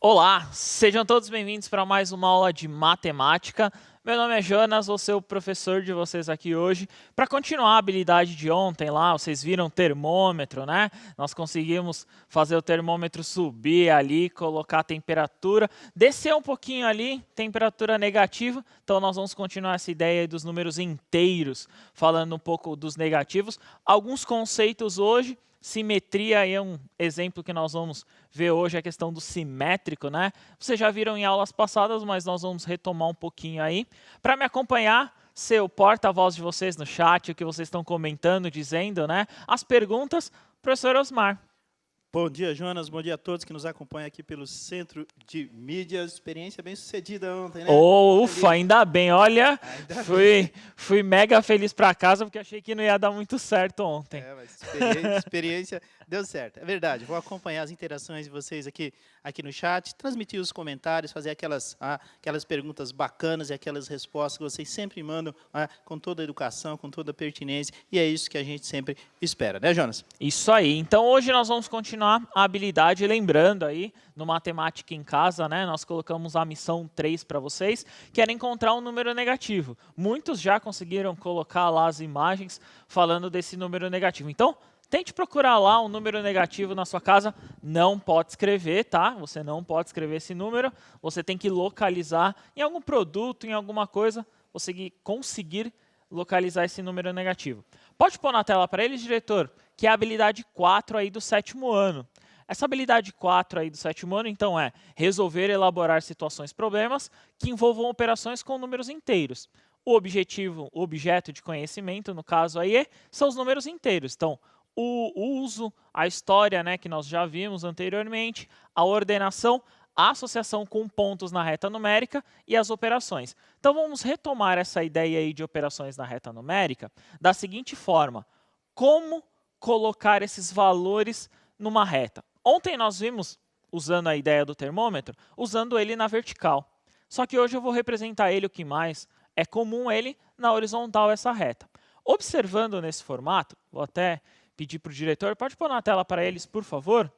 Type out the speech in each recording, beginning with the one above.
Olá, sejam todos bem-vindos para mais uma aula de matemática. Meu nome é Jonas, vou ser o professor de vocês aqui hoje. Para continuar a habilidade de ontem lá, vocês viram o termômetro, né? Nós conseguimos fazer o termômetro subir ali, colocar a temperatura, descer um pouquinho ali, temperatura negativa. Então nós vamos continuar essa ideia aí dos números inteiros, falando um pouco dos negativos. Alguns conceitos hoje. Simetria é um exemplo que nós vamos ver hoje, a questão do simétrico, né? Vocês já viram em aulas passadas, mas nós vamos retomar um pouquinho aí. Para me acompanhar, ser o porta-voz de vocês no chat, o que vocês estão comentando, dizendo, né? As perguntas, professor Osmar. Bom dia, Jonas. Bom dia a todos que nos acompanham aqui pelo Centro de Mídias. Experiência bem sucedida ontem, né? Oh, ufa, ainda bem. Olha, Ainda fui mega feliz para casa, porque achei que não ia dar muito certo ontem. Mas experiência deu certo. É verdade. Vou acompanhar as interações de vocês aqui no chat, transmitir os comentários, fazer aquelas perguntas bacanas e aquelas respostas que vocês sempre mandam com toda a educação, com toda a pertinência. E é isso que a gente sempre espera, né, Jonas? Isso aí. Então, hoje nós vamos continuar a habilidade, lembrando aí, no Matemática em Casa, né, nós colocamos a missão 3 para vocês, que era encontrar um número negativo. Muitos já conseguiram colocar lá as imagens falando desse número negativo. Então, tente procurar lá um número negativo na sua casa. Não pode escrever, tá? Você não pode escrever esse número. Você tem que localizar em algum produto, em alguma coisa, você conseguir localizar esse número negativo. Pode pôr na tela para eles, diretor, que é a habilidade 4 aí do 7º ano. Essa habilidade 4 aí do 7º ano, então, é resolver e elaborar situações, problemas que envolvam operações com números inteiros. O objeto de conhecimento, no caso aí, são os números inteiros. Então, o uso, a história, né, que nós já vimos anteriormente, a ordenação, a associação com pontos na reta numérica e as operações. Então, vamos retomar essa ideia aí de operações na reta numérica da seguinte forma: como colocar esses valores numa reta? Ontem nós vimos, usando a ideia do termômetro, usando ele na vertical. Só que hoje eu vou representar ele, o que mais é comum, ele na horizontal, essa reta. Observando nesse formato, vou até pedir para o diretor, pode pôr na tela para eles, por favor,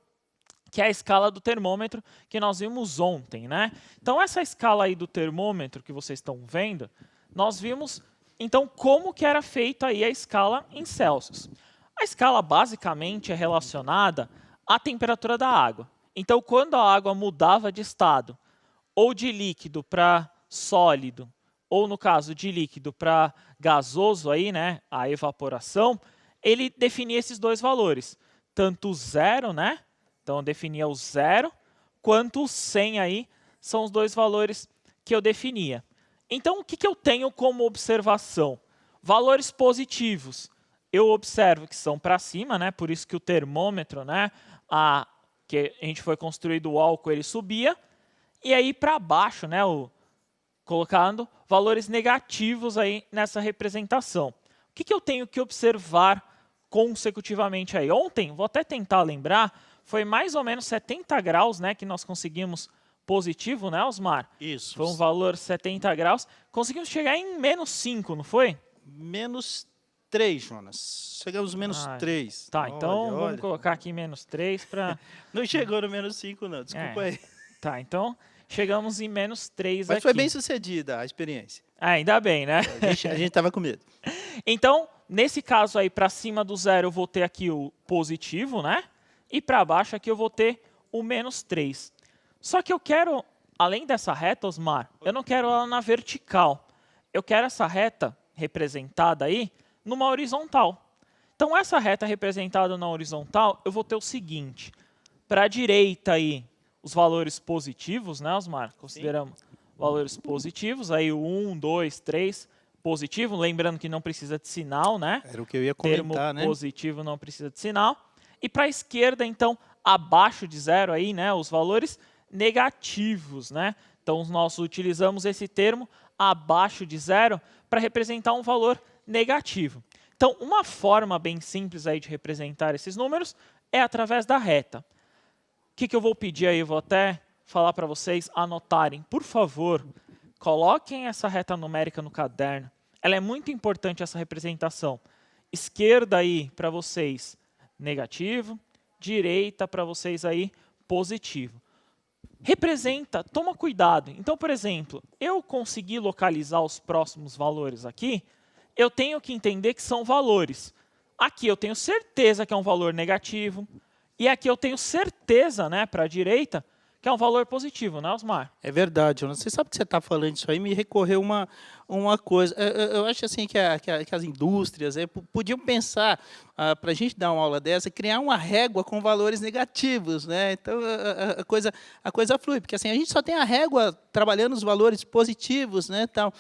que é a escala do termômetro que nós vimos ontem, né? Então, essa escala aí do termômetro que vocês estão vendo, nós vimos, então, como que era feita aí a escala em Celsius. A escala, basicamente, é relacionada à temperatura da água. Então, quando a água mudava de estado, ou de líquido para sólido, ou, no caso, de líquido para gasoso, aí, né, a evaporação, ele definia esses dois valores, tanto o zero, né? Então, eu definia o 0, quanto o 100 aí, são os dois valores que eu definia. Então, o que eu tenho como observação? Valores positivos. Eu observo que são para cima, né? Por isso que o termômetro, né? Que a gente foi construído o álcool, ele subia. E aí, para baixo, né? Colocando valores negativos aí nessa representação. O que eu tenho que observar consecutivamente aí? Ontem, vou até tentar lembrar, foi mais ou menos 70 graus, né, que nós conseguimos positivo, né, Osmar? Isso. Foi um valor 70 graus. Conseguimos chegar em menos 5, não foi? Menos 3, Jonas. Chegamos menos 3. Tá, então vamos colocar aqui menos 3 para... Não chegou no menos 5, não. Desculpa aí. Tá, então chegamos em menos 3 Mas aqui. foi bem sucedida a experiência. Ainda bem, né? A gente estava com medo. Então, nesse caso aí, para cima do 0, eu vou ter aqui o positivo, né? E para baixo aqui eu vou ter o menos 3. Só que eu quero, além dessa reta, Osmar, eu não quero ela na vertical. Eu quero essa reta representada aí numa horizontal. Então, essa reta representada na horizontal, eu vou ter o seguinte. Para a direita aí, os valores positivos, né, Osmar? Consideramos valores positivos. Aí o 1, 2, 3, positivo. Lembrando que não precisa de sinal, né? Era o que eu ia comentar, termo né? Positivo não precisa de sinal. E para a esquerda, então, abaixo de 0 aí, né, os valores negativos, né? Então, nós utilizamos esse termo abaixo de 0 para representar um valor negativo. Então, uma forma bem simples aí de representar esses números é através da reta. O que eu vou pedir aí? Eu vou até falar para vocês anotarem. Por favor, coloquem essa reta numérica no caderno. Ela é muito importante, essa representação. Esquerda aí para vocês, negativo. Direita para vocês aí, positivo. representa, toma cuidado. Então, por exemplo, eu consegui localizar os próximos valores aqui, eu tenho que entender que são valores. Aqui eu tenho certeza que é um valor negativo, e aqui eu tenho certeza, né, para a direita, que é um valor positivo, né, Osmar? É verdade, Jonas. Você sabe que você está falando isso aí, me recorreu uma coisa. Eu acho assim que as indústrias podiam pensar, para a gente dar uma aula dessa, criar uma régua com valores negativos, né? Então a coisa flui, porque assim, a gente só tem a régua trabalhando os valores positivos, né? Tal.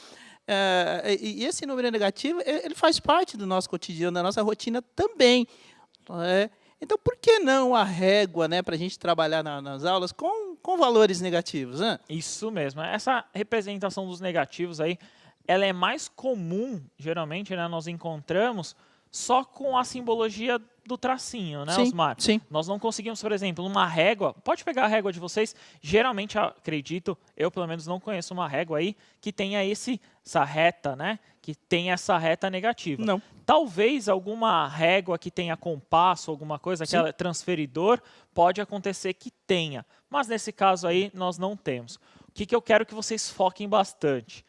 E esse número negativo, ele faz parte do nosso cotidiano, da nossa rotina também. Né? Então, por que não a régua, né, para a gente trabalhar nas aulas com valores negativos? Né? Isso mesmo. Essa representação dos negativos aí, ela é mais comum, geralmente, né, nós encontramos só com a simbologia do tracinho, né, Sim, Osmar? sim. Nós não conseguimos, por exemplo, numa régua, pode pegar a régua de vocês, geralmente, acredito, eu pelo menos não conheço uma régua aí que tenha essa reta, né, que tenha essa reta negativa. Não. Talvez alguma régua que tenha compasso, alguma coisa, que é transferidor, pode acontecer que tenha. Mas nesse caso aí, nós não temos. O que eu quero que vocês foquem bastante?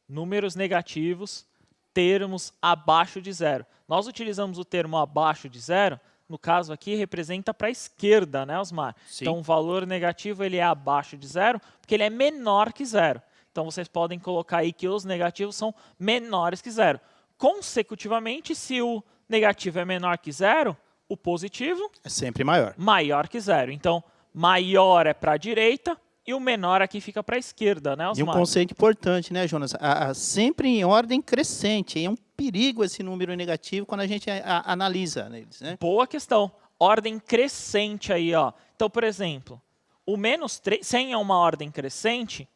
Números negativos, termos abaixo de zero. Nós utilizamos o termo abaixo de zero, no caso aqui, representa para a esquerda, né, Osmar? Sim. Então, o valor negativo ele é abaixo de zero, porque ele é menor que zero. Então, vocês podem colocar aí que os negativos são menores que zero. Consecutivamente, se o negativo é menor que zero, o positivo é sempre maior. Maior que zero. Então, maior é para a direita e o menor aqui fica para a esquerda, né, Osmar? E um conceito importante, né, Jonas? Sempre em ordem crescente. É um perigo esse número negativo quando a gente analisa neles, né? Boa questão. Ordem crescente aí, ó. Então, por exemplo, o menos 3, 100 é uma ordem crescente,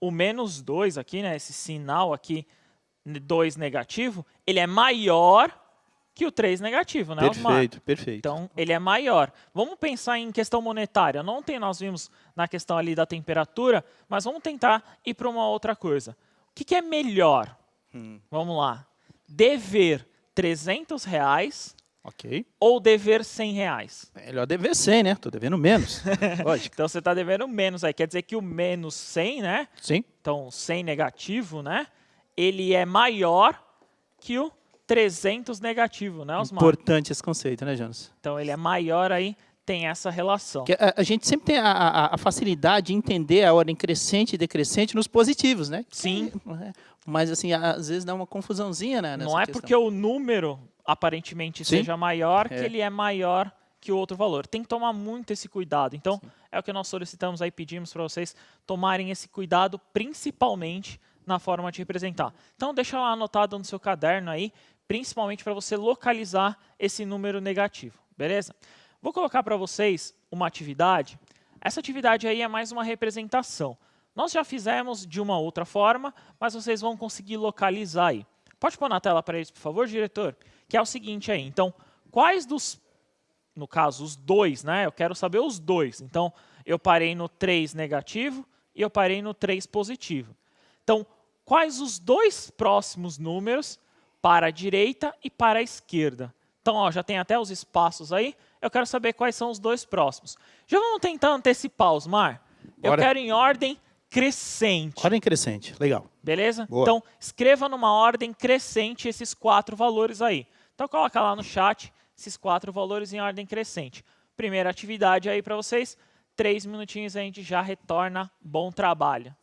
o menos 2 aqui, né, esse sinal aqui, 2 negativo, ele é maior que o 3 negativo, né, Osmar? Perfeito, perfeito. Então, ele é maior. Vamos pensar em questão monetária. Ontem nós vimos na questão ali da temperatura, mas vamos tentar ir para uma outra coisa. O que é melhor? Vamos lá. Dever R$300 ou dever R$100? Melhor dever 100, né? Estou devendo menos. Lógico. Então, você está devendo menos aí. Quer dizer que o menos 100, né? Sim. Então, 100 negativo, né? Ele é maior que o 300 negativo, né, Osmar? Importante esse conceito, né, Jonas? Então, ele é maior aí, tem essa relação. Que a gente sempre tem a facilidade de entender a ordem crescente e decrescente nos positivos, né? Sim. Mas, assim, às vezes dá uma confusãozinha, né, nessa Não é questão. porque o número, aparentemente, Sim. seja maior, que ele é maior que o outro valor. Tem que tomar muito esse cuidado. Então, é o que nós solicitamos aí, pedimos para vocês tomarem esse cuidado, principalmente na forma de representar. Então, deixa lá anotado no seu caderno aí, principalmente para você localizar esse número negativo, beleza? Vou colocar para vocês uma atividade. Essa atividade aí é mais uma representação. Nós já fizemos de uma outra forma, mas vocês vão conseguir localizar aí. Pode pôr na tela para eles, por favor, diretor? Que é o seguinte aí. Então, quais dos, no caso, os dois, né? Eu quero saber os dois. Então, eu parei no 3 negativo e eu parei no 3 positivo. Então, quais os dois próximos números para a direita e para a esquerda? Então, ó, já tem até os espaços aí. Eu quero saber quais são os dois próximos. Já vamos tentar antecipar, Osmar? Eu quero em ordem crescente. Ordem crescente, legal. Beleza? Boa. Então, escreva numa ordem crescente esses 4 valores aí. Então, coloca lá no chat esses 4 valores em ordem crescente. Primeira atividade aí para vocês. 3 minutinhos a gente já retorna. Bom trabalho.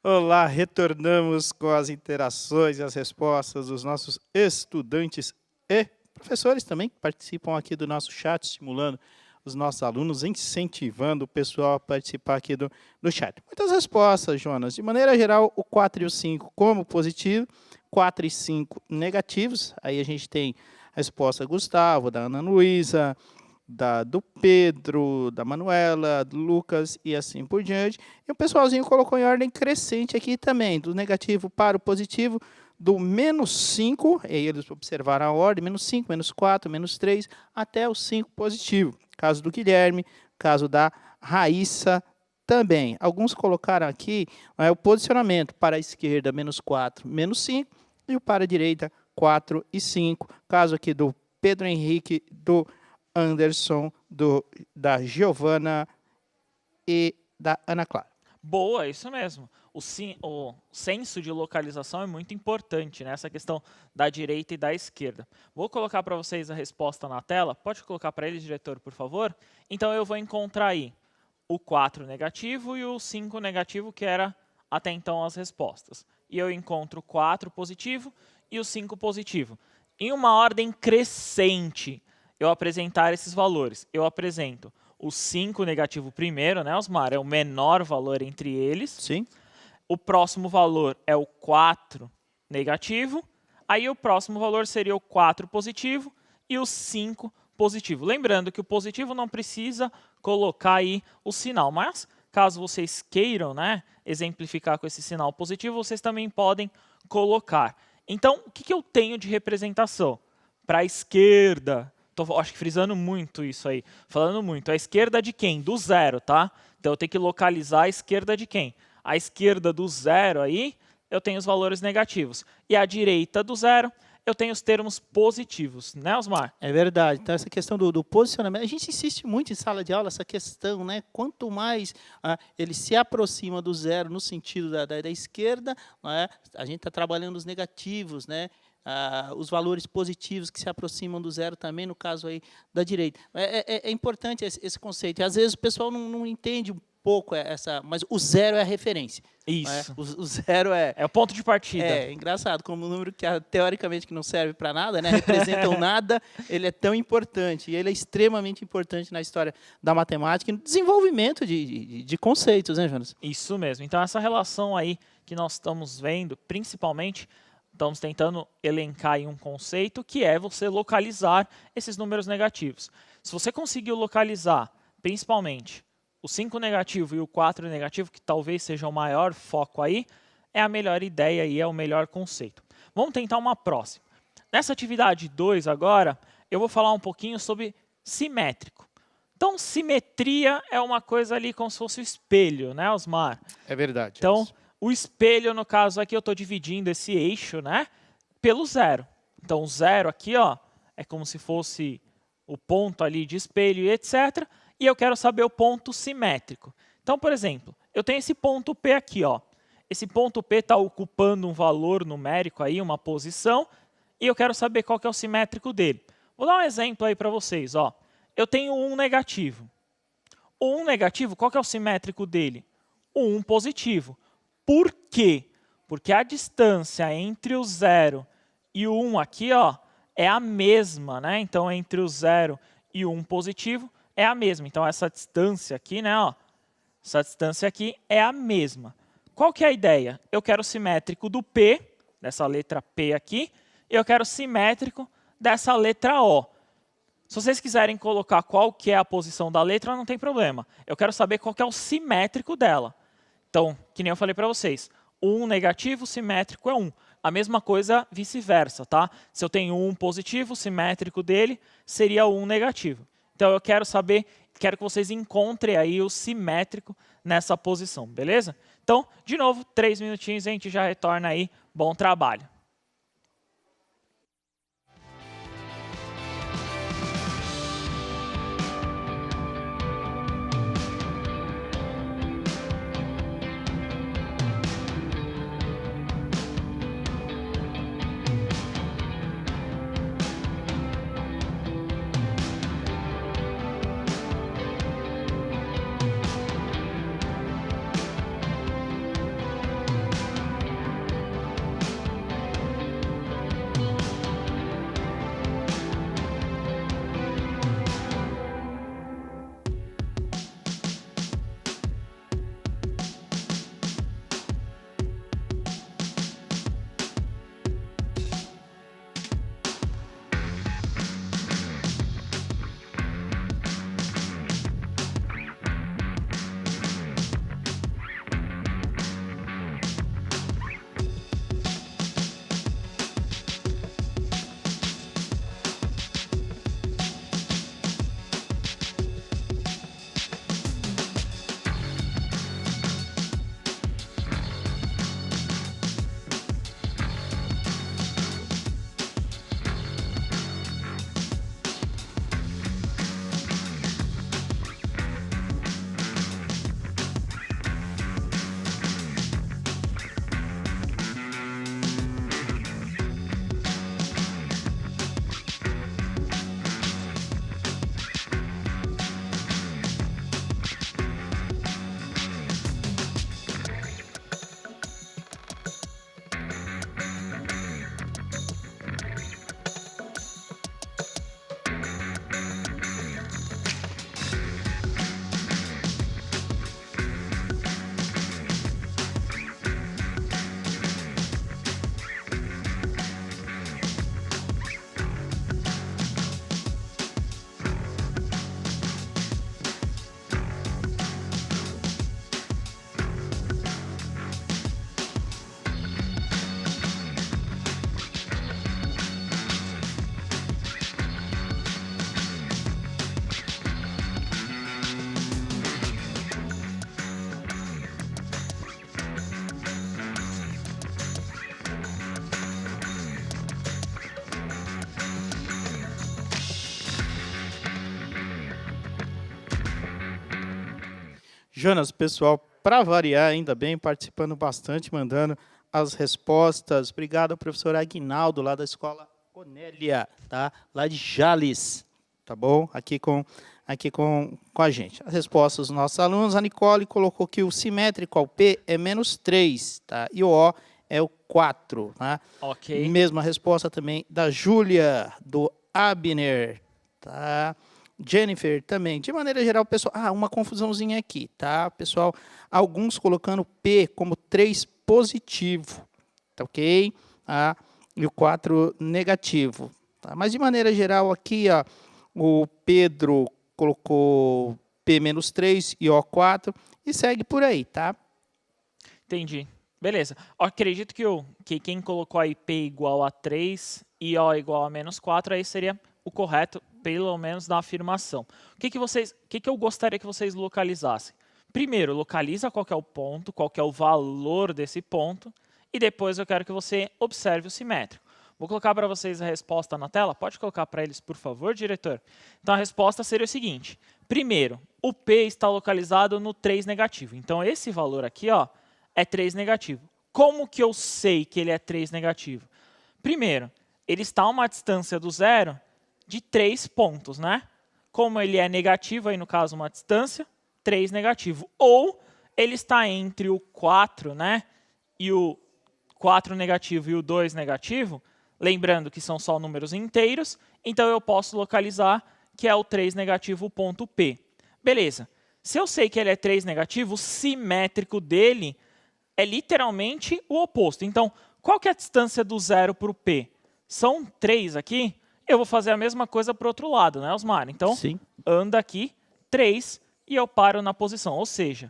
Olá, retornamos com as interações e as respostas dos nossos estudantes e professores também, que participam aqui do nosso chat, estimulando os nossos alunos, incentivando o pessoal a participar aqui do chat. Muitas respostas, Jonas. De maneira geral, o 4 e o 5 como positivo, 4 e 5 negativos. Aí a gente tem a resposta do Gustavo, da Ana Luísa, do Pedro, da Manuela, do Lucas e assim por diante. E o pessoalzinho colocou em ordem crescente aqui também, do negativo para o positivo, do -5, e aí eles observaram a ordem, -5, -4, -3, até o 5 positivo. Caso do Guilherme, caso da Raíssa também. Alguns colocaram aqui o posicionamento para a esquerda, -4, -5, e o para a direita, 4 e 5. Caso aqui do Pedro Henrique, do Anderson, da Giovana e da Ana Clara. Boa, isso mesmo. O senso de localização é muito importante nessa questão da direita e da esquerda. Vou colocar para vocês a resposta na tela. Pode colocar para eles, diretor, por favor? Então, eu vou encontrar aí o 4 negativo e o 5 negativo, que era até então as respostas. E eu encontro o 4 positivo e o 5 positivo. Em uma ordem crescente, eu apresentar esses valores. Eu apresento o 5 negativo primeiro, né, Osmar? É o menor valor entre eles. Sim. O próximo valor é o 4 negativo. Aí o próximo valor seria o 4 positivo e o 5 positivo. Lembrando que o positivo não precisa colocar aí o sinal, mas caso vocês queiram, né, exemplificar com esse sinal positivo, vocês também podem colocar. Então, o que eu tenho de representação? Para a esquerda, acho que frisando muito isso aí, falando muito. A esquerda de quem? Do 0, tá? Então, eu tenho que localizar a esquerda de quem? A esquerda do 0 aí, eu tenho os valores negativos. E a direita do 0, eu tenho os termos positivos, né, Osmar? É verdade. Então, essa questão do posicionamento, a gente insiste muito em sala de aula, essa questão, né? Quanto mais ele se aproxima do 0 no sentido da esquerda, né? A gente está trabalhando os negativos, né? Os valores positivos que se aproximam do 0 também, no caso aí da direita. É importante esse conceito. E, às vezes o pessoal não entende um pouco mas o 0 é a referência. Isso. O 0 é o ponto de partida. É engraçado, como um número que teoricamente que não serve para nada, né? Representa o nada, ele é tão importante. E ele é extremamente importante na história da matemática e no desenvolvimento de conceitos, né, Jonas? Isso mesmo. Então, essa relação aí que nós estamos vendo, principalmente, estamos tentando elencar aí um conceito que é você localizar esses números negativos. Se você conseguiu localizar, principalmente, o 5 negativo e o 4 negativo, que talvez seja o maior foco aí, é a melhor ideia e é o melhor conceito. Vamos tentar uma próxima. Nessa atividade 2 agora, eu vou falar um pouquinho sobre simétrico. Então, simetria é uma coisa ali como se fosse o espelho, né, Osmar? É verdade. Então, o espelho, no caso aqui, eu estou dividindo esse eixo, né, pelo 0. Então, o 0 aqui, ó, é como se fosse o ponto ali de espelho e etc. E eu quero saber o ponto simétrico. Então, por exemplo, eu tenho esse ponto P aqui, ó. Esse ponto P está ocupando um valor numérico aí, uma posição, e eu quero saber qual que é o simétrico dele. Vou dar um exemplo aí para vocês, ó. Eu tenho 1 negativo. O 1 negativo, qual que é o simétrico dele? O 1 positivo. Por quê? Porque a distância entre o 0 e o 1 aqui, ó, é a mesma, né? Então, entre o 0 e o 1 positivo é a mesma. Então, essa distância aqui, né, ó, essa distância aqui é a mesma. Qual que é a ideia? Eu quero simétrico do P, dessa letra P aqui, e eu quero simétrico dessa letra O. Se vocês quiserem colocar qual que é a posição da letra, não tem problema. Eu quero saber qual que é o simétrico dela. Então, que nem eu falei para vocês, 1 negativo, simétrico é 1. A mesma coisa vice-versa, tá? Se eu tenho 1 positivo, o simétrico dele seria 1 negativo. Então, eu quero saber, quero que vocês encontrem aí o simétrico nessa posição, beleza? Então, de novo, 3 minutinhos e a gente já retorna aí. Bom trabalho. Jonas, pessoal, para variar, ainda bem, participando bastante, mandando as respostas. Obrigado ao professor Aguinaldo, lá da Escola Onélia, tá? Lá de Jales, tá bom? Aqui com a gente. As respostas dos nossos alunos, a Nicole colocou que o simétrico ao P é -3, tá? E o O é o 4, tá? Ok. Mesma resposta também da Júlia, do Abner, tá? Jennifer também. De maneira geral, pessoal, uma confusãozinha aqui, tá? Pessoal, alguns colocando P como 3 positivo, tá ok? E o 4 negativo, tá? Mas de maneira geral aqui, ó, o Pedro colocou P -3 e O 4 e segue por aí, tá? Entendi. Beleza. Acredito que quem colocou aí P igual a 3 e O igual a -4, aí seria o correto, pelo menos na afirmação. O que eu gostaria que vocês localizassem? Primeiro, localiza qual que é o ponto, qual que é o valor desse ponto, e depois eu quero que você observe o simétrico. Vou colocar para vocês a resposta na tela. Pode colocar para eles, por favor, diretor? Então, a resposta seria o seguinte. Primeiro, o P está localizado no 3 negativo. Então, esse valor aqui, ó, é 3 negativo. Como que eu sei que ele é 3 negativo? Primeiro, ele está a uma distância do zero de 3 pontos, né? Como ele é negativo, aí no caso uma distância, 3 negativo. Ou ele está entre o 4, né? E o 4 negativo e o 2 negativo, lembrando que são só números inteiros, então eu posso localizar que é o 3 negativo, o ponto P. Beleza. Se eu sei que ele é 3 negativo, o simétrico dele é literalmente o oposto. Então, qual que é a distância do zero para o P? São 3 aqui. Eu vou fazer a mesma coisa para o outro lado, né, Osmar? Então, Sim. anda aqui, 3, e eu paro na posição. Ou seja,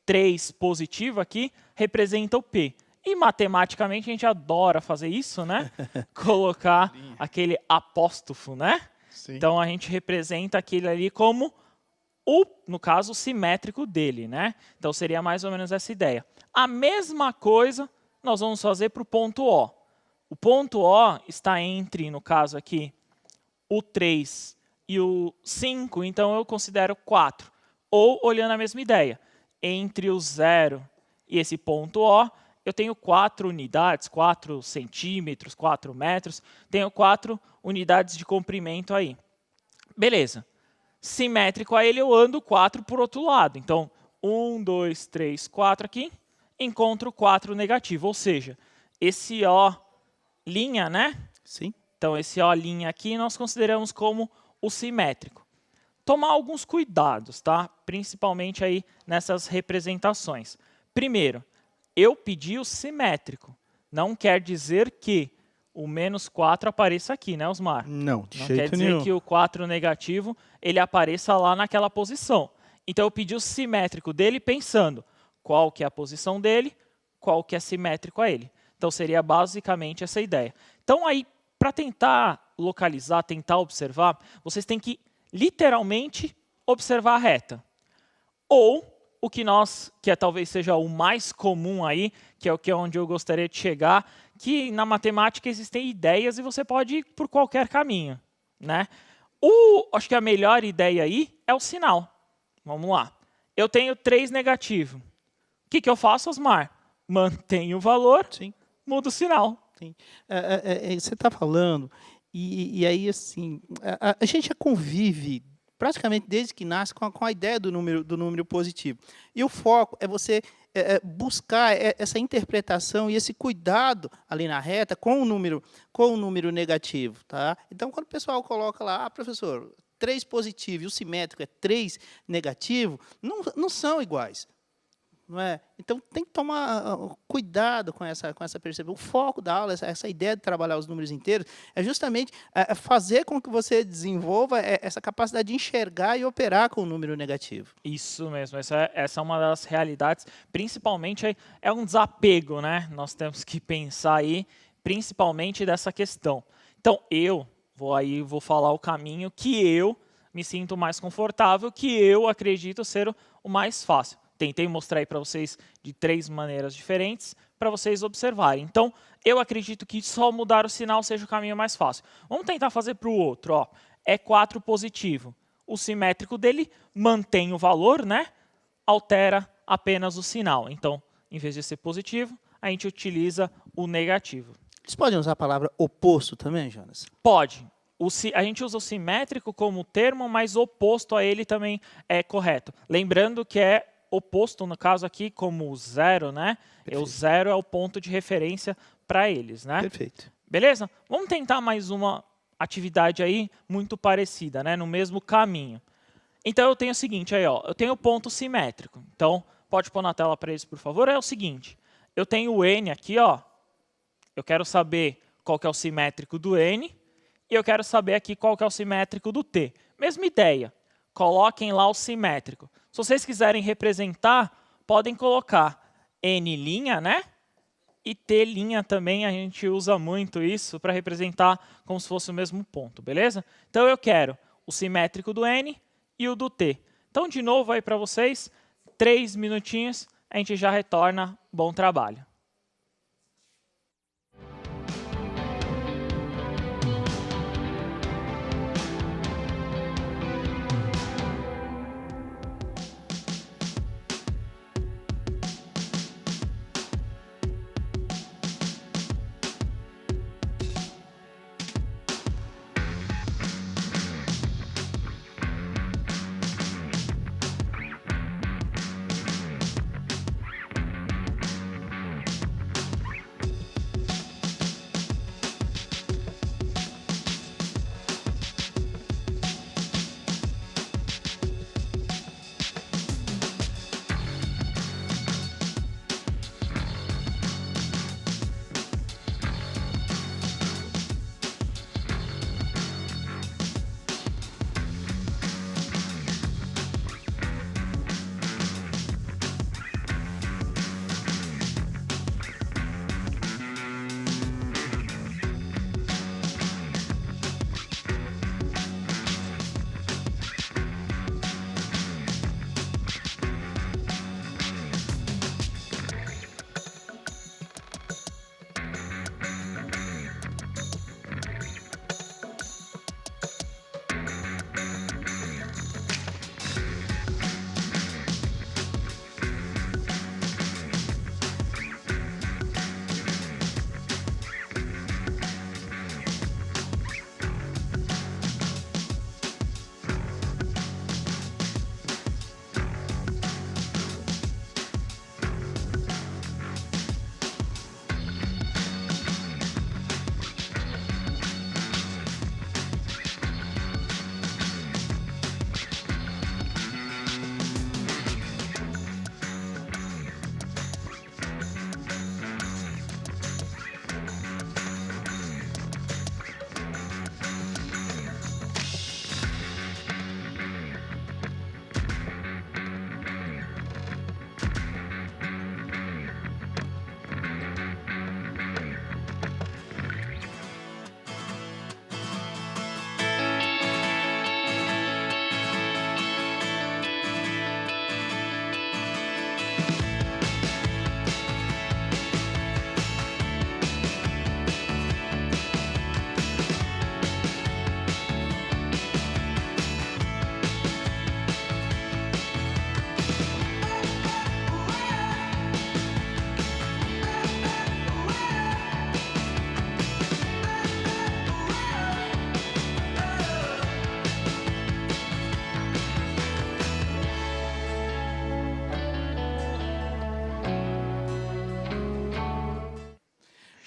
3 positivo aqui representa o P. E matematicamente a gente adora fazer isso, né? Colocar aquele apóstrofo, né? Sim. Então, a gente representa aquele ali como no caso, o simétrico dele, né? Então, seria mais ou menos essa ideia. A mesma coisa nós vamos fazer para o ponto O. O ponto O está entre, no caso aqui, o 3 e o 5, então eu considero 4. Ou, olhando a mesma ideia, entre o 0 e esse ponto O, eu tenho 4 unidades, 4 centímetros, 4 metros, tenho 4 unidades de comprimento aí. Beleza. Simétrico a ele, eu ando 4 por outro lado. Então, 1, 2, 3, 4 aqui, encontro 4 negativo. Ou seja, esse O linha, né? Sim. Então, esse O linha aqui nós consideramos como o simétrico. Tomar alguns cuidados, tá? Principalmente aí nessas representações. Primeiro, eu pedi o simétrico. Não quer dizer que o -4 apareça aqui, né, Osmar? Não, de Não jeito quer dizer nenhum. que o 4 negativo ele apareça lá naquela posição. Então, eu pedi o simétrico dele pensando qual que é a posição dele, qual que é simétrico a ele. Então, seria basicamente essa ideia. Então, aí, para tentar localizar, tentar observar, vocês têm que literalmente observar a reta. Ou o que talvez seja o mais comum aí, que é o que é onde eu gostaria de chegar, que na matemática existem ideias e você pode ir por qualquer caminho, né? Acho que a melhor ideia aí é o sinal. Vamos lá. Eu tenho 3 negativo. O que eu faço, Osmar? Mantenho o valor, Sim. mudo o sinal. Sim. Você está falando, e aí, assim, a gente já convive praticamente desde que nasce com a ideia do número positivo. E o foco é você buscar essa interpretação e esse cuidado ali na reta com o número negativo. Tá? Então, quando o pessoal coloca lá, professor, 3 positivo e o simétrico é 3 negativo, não são iguais. Não é? Então, tem que tomar cuidado com essa percepção. O foco da aula, essa ideia de trabalhar os números inteiros, é justamente fazer com que você desenvolva essa capacidade de enxergar e operar com o número negativo. Isso mesmo, essa é uma das realidades, principalmente é um desapego, né? Nós temos que pensar aí, principalmente dessa questão. Então, eu vou falar o caminho que eu me sinto mais confortável, que eu acredito ser o mais fácil. Tentei mostrar aí para vocês de 3 maneiras diferentes para vocês observarem. Então, eu acredito que só mudar o sinal seja o caminho mais fácil. Vamos tentar fazer para o outro. Ó. É 4 positivo. O simétrico dele mantém o valor, né? altera apenas o sinal. Então, em vez de ser positivo, a gente utiliza o negativo. Eles podem usar a palavra oposto também, Jonas? Pode. A gente usa o simétrico como termo, mas oposto a ele também é correto. Lembrando que é oposto, no caso aqui, como o zero, né? O zero é o ponto de referência para eles, né? Perfeito. Beleza? Vamos tentar mais uma atividade aí muito parecida, né? No mesmo caminho. Então, eu tenho o seguinte aí, ó. Eu tenho o ponto simétrico. Então, pode pôr na tela para eles, por favor. É o seguinte. Eu tenho o N aqui, ó. Eu quero saber qual que é o simétrico do N. E eu quero saber aqui qual que é o simétrico do T. Mesma ideia. Coloquem lá o simétrico. Se vocês quiserem representar, podem colocar N', né? E T' também, a gente usa muito isso para representar como se fosse o mesmo ponto, beleza? Então, eu quero o simétrico do N e o do T. Então, de novo aí para vocês, 3 minutinhos, a gente já retorna. Bom trabalho.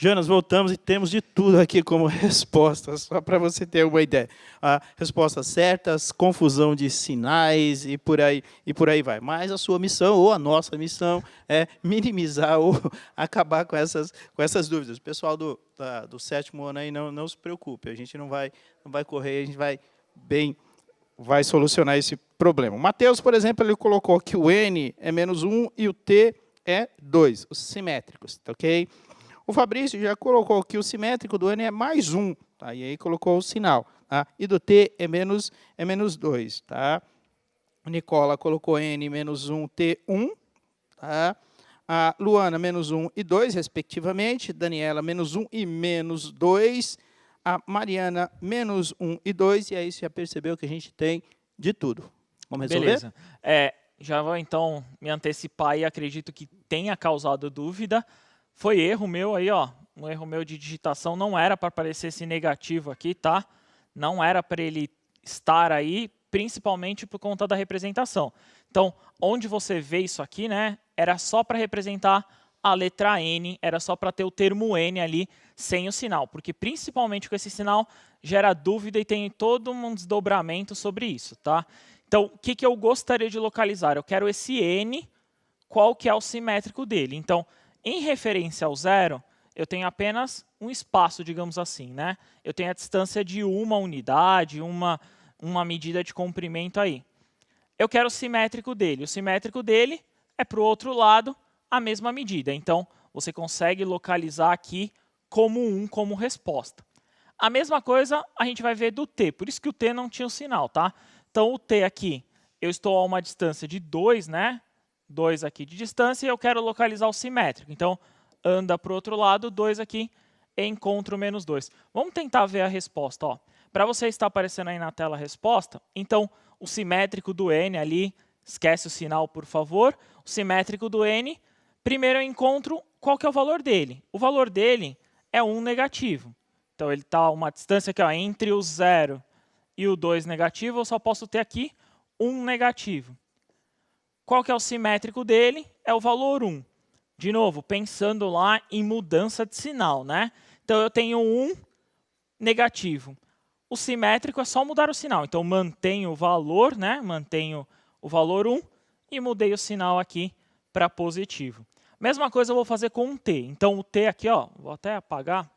Jonas, voltamos e temos de tudo aqui como respostas, só para você ter uma ideia. Respostas certas, confusão de sinais e por aí vai. Mas a sua missão, ou a nossa missão, é minimizar ou acabar com essas dúvidas. O pessoal do 7º ano aí, não se preocupe, a gente não vai correr, a gente vai solucionar esse problema. O Matheus, por exemplo, ele colocou que o N é -1 e o T é 2, os simétricos, tá ok? O Fabrício já colocou que o simétrico do N é +1, tá? E aí colocou o sinal, tá? E do T é -2, tá? O Nicola colocou N -1, T1, tá? A Luana -1 e 2, respectivamente. Daniela -1 e -2. A Mariana -1 e 2. E aí você já percebeu que a gente tem de tudo. Vamos resolver? Beleza. já vou então me antecipar e acredito que tenha causado dúvida. Foi erro meu aí, ó. Um erro meu de digitação, não era para aparecer esse negativo aqui, tá? Não era para ele estar aí, principalmente por conta da representação. Então, onde você vê isso aqui, né, era só para representar a letra N, era só para ter o termo N ali sem o sinal, porque principalmente com esse sinal gera dúvida e tem todo um desdobramento sobre isso, tá? Então, o que eu gostaria de localizar? Eu quero esse N, qual que é o simétrico dele. Então, em referência ao zero, eu tenho apenas um espaço, digamos assim, né? Eu tenho a distância de uma unidade, uma medida de comprimento aí. Eu quero o simétrico dele. O simétrico dele é para o outro lado a mesma medida. Então, você consegue localizar aqui como 1 como resposta. A mesma coisa a gente vai ver do t, por isso que o t não tinha o sinal, tá? Então, o t aqui, eu estou a uma distância de 2, né? 2 aqui de distância, e eu quero localizar o simétrico. Então, anda para o outro lado, 2 aqui, e encontro menos 2. Vamos tentar ver a resposta, ó. Para você estar aparecendo aí na tela a resposta, então, o simétrico do n ali, esquece o sinal, por favor. O simétrico do n, primeiro eu encontro qual que é o valor dele. O valor dele é 1 negativo. Então, ele está a uma distância aqui, ó, entre o 0 e o 2 negativo, eu só posso ter aqui 1 negativo. Qual que é o simétrico dele? É o valor 1. De novo, pensando lá em mudança de sinal, né? Então, eu tenho 1 negativo. O simétrico é só mudar o sinal. Então, mantenho o valor, né? Mantenho o valor 1 e mudei o sinal aqui para positivo. Mesma coisa eu vou fazer com um t. Então, o t aqui, ó, vou até apagar.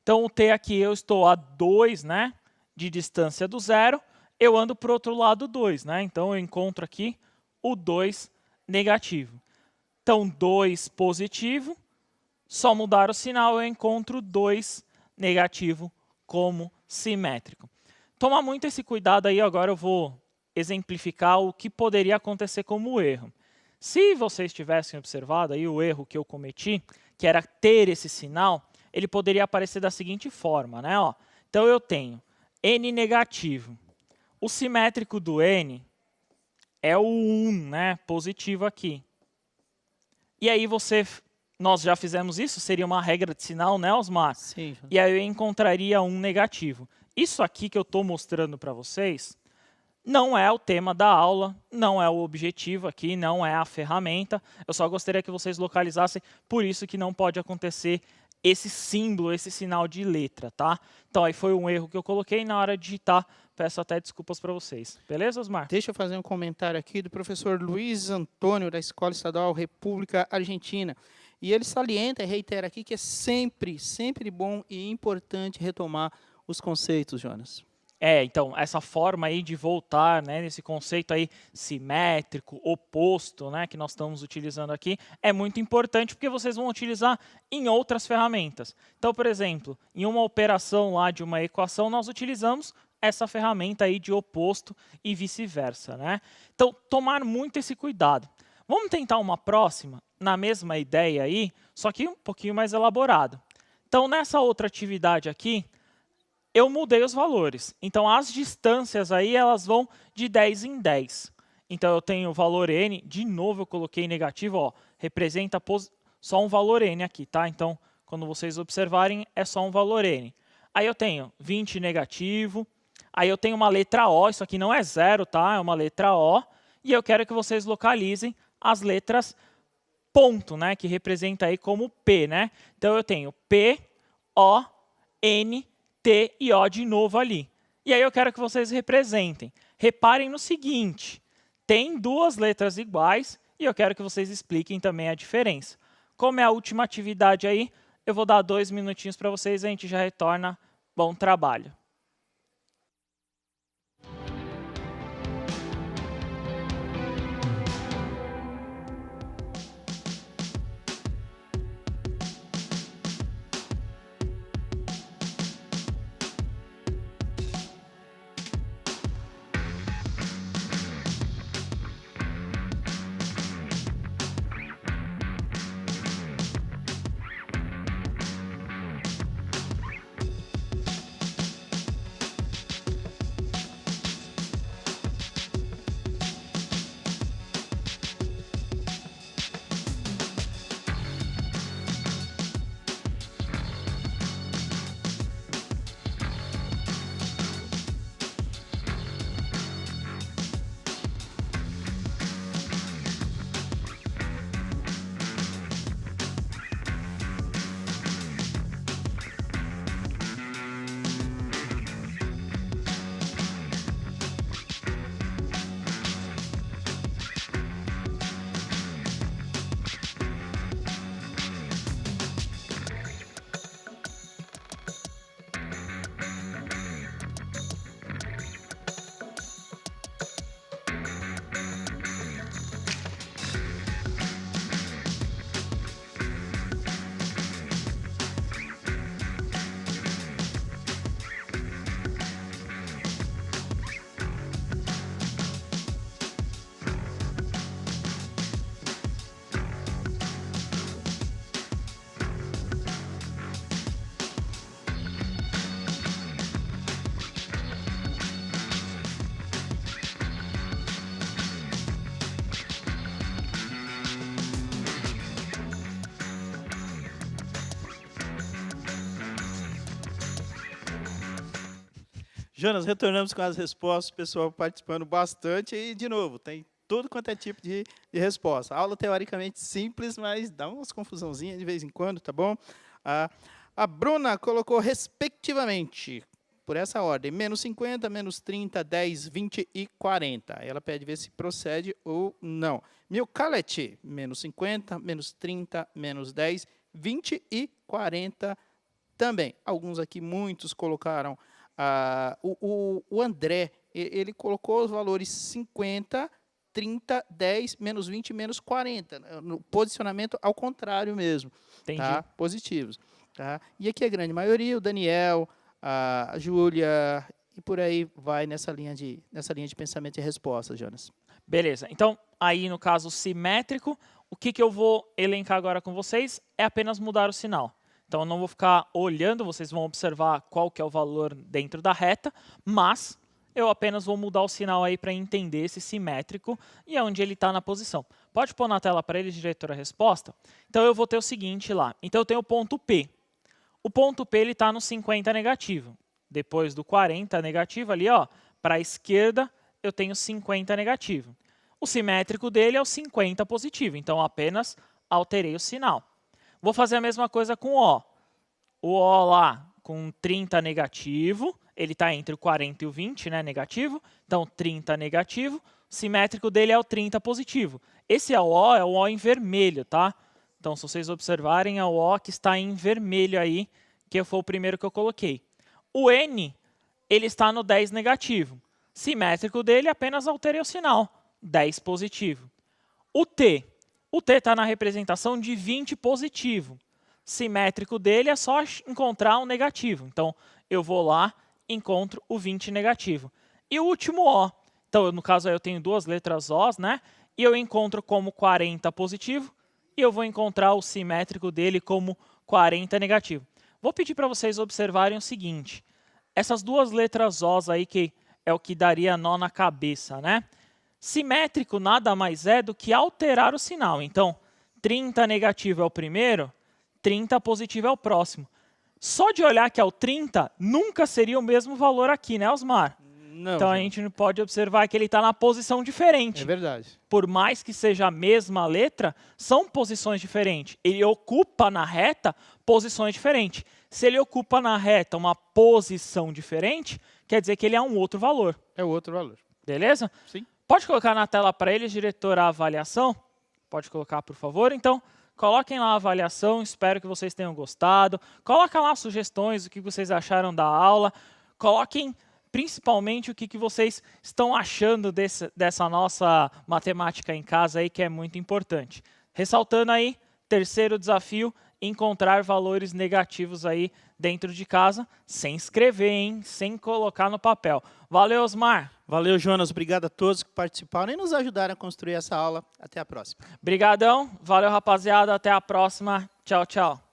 Então, o t aqui eu estou a 2, né, de distância do zero. Eu ando para o outro lado 2, né? Então, eu encontro aqui o 2 negativo. Então, 2 positivo, só mudar o sinal, eu encontro 2 negativo como simétrico. Toma muito esse cuidado aí, agora eu vou exemplificar o que poderia acontecer como erro. Se vocês tivessem observado aí o erro que eu cometi, que era ter esse sinal, ele poderia aparecer da seguinte forma, né? Ó, então, eu tenho n negativo. O simétrico do n é o 1, né? Positivo aqui. E aí nós já fizemos isso, seria uma regra de sinal, né, Osmar? Sim. E aí eu encontraria um negativo. Isso aqui que eu estou mostrando para vocês não é o tema da aula, não é o objetivo aqui, não é a ferramenta. Eu só gostaria que vocês localizassem, por isso que não pode acontecer esse símbolo, esse sinal de letra, tá? Então, aí foi um erro que eu coloquei na hora de digitar. Peço até desculpas para vocês. Beleza, Osmar? Deixa eu fazer um comentário aqui do professor Luiz Antônio, da Escola Estadual República Argentina. E ele salienta e reitera aqui que é sempre bom e importante retomar os conceitos, Jonas. Então, essa forma aí de voltar, né, nesse conceito aí simétrico, oposto, né, que nós estamos utilizando aqui, é muito importante porque vocês vão utilizar em outras ferramentas. Então, por exemplo, em uma operação lá de uma equação, nós utilizamos essa ferramenta aí de oposto e vice-versa, né? Então, tomar muito esse cuidado. Vamos tentar uma próxima, na mesma ideia aí, só que um pouquinho mais elaborado. Então, nessa outra atividade aqui, eu mudei os valores. Então, as distâncias aí, elas vão de 10 em 10. Então, eu tenho o valor n, de novo eu coloquei negativo, ó, representa só um valor n aqui, tá? Então, quando vocês observarem, é só um valor n. Aí eu tenho 20 negativo, aí eu tenho uma letra O, isso aqui não é zero, tá? É uma letra O, e eu quero que vocês localizem as letras ponto, né? Que representa aí como P, né? Então, eu tenho P, O, N, T e O de novo ali. E aí eu quero que vocês representem. Reparem no seguinte, tem duas letras iguais e eu quero que vocês expliquem também a diferença. Como é a última atividade aí, eu vou dar 2 minutinhos para vocês e a gente já retorna. Bom trabalho. Jonas, retornamos com as respostas, o pessoal participando bastante e, de novo, tem tudo quanto é tipo de resposta. A aula teoricamente simples, mas dá umas confusãozinhas de vez em quando, tá bom? A Bruna colocou respectivamente, por essa ordem, menos 50, menos 30, 10, 20 e 40. Ela pede ver se procede ou não. Milcalet, menos 50, menos 30, menos 10, 20 e 40 também. Alguns aqui, muitos colocaram. O André, ele colocou os valores 50, 30, 10, menos 20, menos 40. No posicionamento ao contrário mesmo. Entendi. Tá? Positivos. Tá? E aqui a grande maioria, o Daniel, a Júlia, e por aí vai nessa linha de pensamento e resposta, Jonas. Beleza. Então, aí no caso simétrico, o que eu vou elencar agora com vocês é apenas mudar o sinal. Então, eu não vou ficar olhando, vocês vão observar qual que é o valor dentro da reta, mas eu apenas vou mudar o sinal aí para entender esse simétrico e onde ele está na posição. Pode pôr na tela para eles, diretor, a resposta? Então, eu vou ter o seguinte lá. Então, eu tenho o ponto P. O ponto P está no 50 negativo. Depois do 40 negativo ali, para a esquerda, eu tenho 50 negativo. O simétrico dele é o 50 positivo, então apenas alterei o sinal. Vou fazer a mesma coisa com o O. O O lá com 30 negativo, ele está entre o 40 e o 20, né, negativo. Então, 30 negativo, o simétrico dele é o 30 positivo. Esse é o O em vermelho, tá? Então, se vocês observarem, é o O que está em vermelho aí, que foi o primeiro que eu coloquei. O N, ele está no 10 negativo. Simétrico dele, apenas alterei o sinal, 10 positivo. O T está na representação de 20 positivo. Simétrico dele é só encontrar um negativo. Então, eu vou lá, encontro o 20 negativo. E o último O. Então, no caso, eu tenho duas letras Os, né? E eu encontro como 40 positivo. E eu vou encontrar o simétrico dele como 40 negativo. Vou pedir para vocês observarem o seguinte. Essas duas letras Os aí, que é o que daria nó na cabeça, né? Simétrico nada mais é do que alterar o sinal. Então, 30 negativo é o primeiro, 30 positivo é o próximo. Só de olhar que é o 30, nunca seria o mesmo valor aqui, né, Osmar? Não, então, a gente pode observar que ele está na posição diferente. É verdade. Por mais que seja a mesma letra, são posições diferentes. Ele ocupa na reta posições diferentes. Se ele ocupa na reta uma posição diferente, quer dizer que ele é um outro valor. É outro valor. Beleza? Sim. Pode colocar na tela para eles, diretor, a avaliação? Pode colocar, por favor. Então, coloquem lá a avaliação, espero que vocês tenham gostado. Coloquem lá sugestões, o que vocês acharam da aula. Coloquem principalmente o que vocês estão achando dessa nossa matemática em casa aí, que é muito importante. Ressaltando aí, terceiro desafio, encontrar valores negativos aí dentro de casa, sem escrever, hein? Sem colocar no papel. Valeu, Osmar! Valeu, Jonas. Obrigado a todos que participaram e nos ajudaram a construir essa aula. Até a próxima. Obrigadão. Valeu, rapaziada. Até a próxima. Tchau, tchau.